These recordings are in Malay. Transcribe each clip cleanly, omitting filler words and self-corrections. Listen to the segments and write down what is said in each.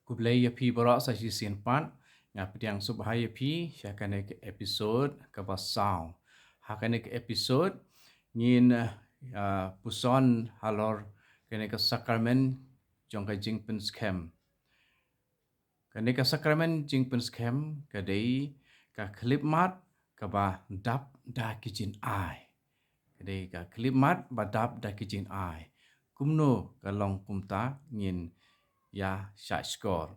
Kublai ya pi barak sa si sin pat ngap yang subhaya pi syakane ke episode ke basau. Hakane ke episode ngin puson halor kene ke sakramen jong ke Jingpynskhem. Kene ke sakramen Jingpynskhem kadai ka Khyllipmat ka ba dap da kijin ai. Kadai ka Khyllipmat ba dap da kijin ai. Kumno ka long kumta ngin ya sya skor.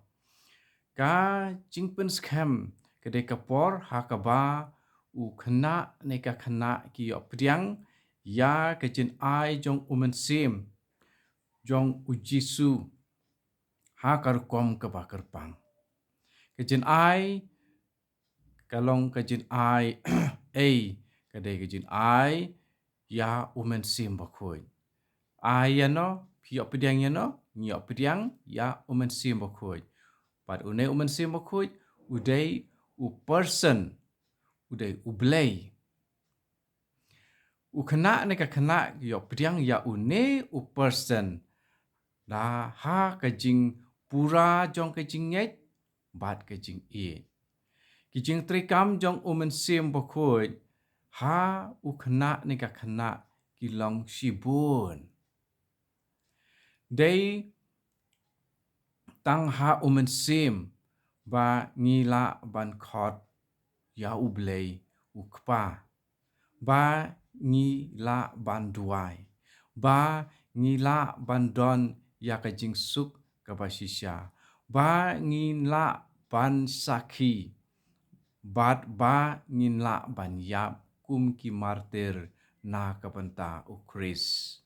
Ka Jingpynskhem kedai kapor hakaba u kena neka kena ki opdiang ya kejin ai jong umensim jong ujisu hakar kom ke bakerpang. Kejin ai kalong kejin ai kedai kejin ai ya umensim bakoi. Ai ya no pi opdiang ya no ni opdiang ya umensim bakoi. Pat unai umensim bakoi udai u person udai ublay. U kena neka kena yo pediang ya une u person. Da ha kejing pura jong kejing nyet bat kejing e. Kejing trikam jong umensim bakoi ha u kena neka kena kilong sibun. Dai tang ha umensim ba ngila ban khot ya ublay ukpa. Ba ngila ban duai. Ba ngila ban don ya kejing suk kabasisya. Ba ngila ban saki. Bat ba ngila ban yap kum ki martir na kapenta ukris.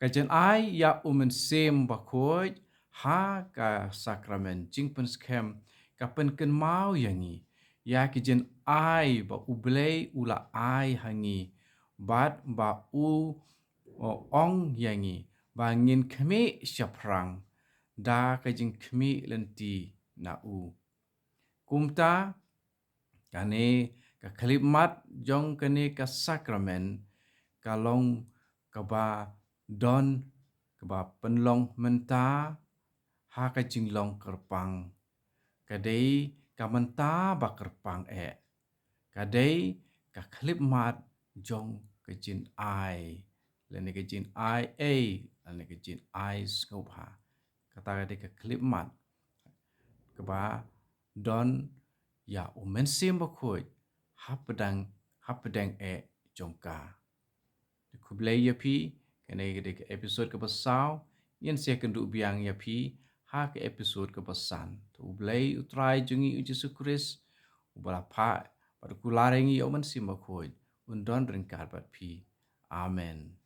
Kajen ai ya umensim bakoj ha ka sakramen Jingpynskhem kapen ken mau yangi. Ya kijen ai ba ublay ula ai hangi. Bat ba u ong yangi. Ba ngin kemi syaprang. Da kajing kemi lenti na u. Kumta kane ka Khyllipmat jong kane ka sakramen kalong kaba don kaba penlong menta ha kajing long kerpang. Kadai ka menta ba kerpang e. Kadai ka Khyllipmat jong kejin ai. Lene kejin ai lene kejin ai skopha. Kata kadai ka Khyllipmat kaba don ya umensim bakoi hapedang e jongka. Kublai ya pi kene kadai ka episode ke basau yen sia kendu biang ya pi ha ke episode ke basan. Tu ublay utrai jungi Yesus Kristus ubala pa pada kularengi umensim bakoi undon ringkat bat pi. Amen.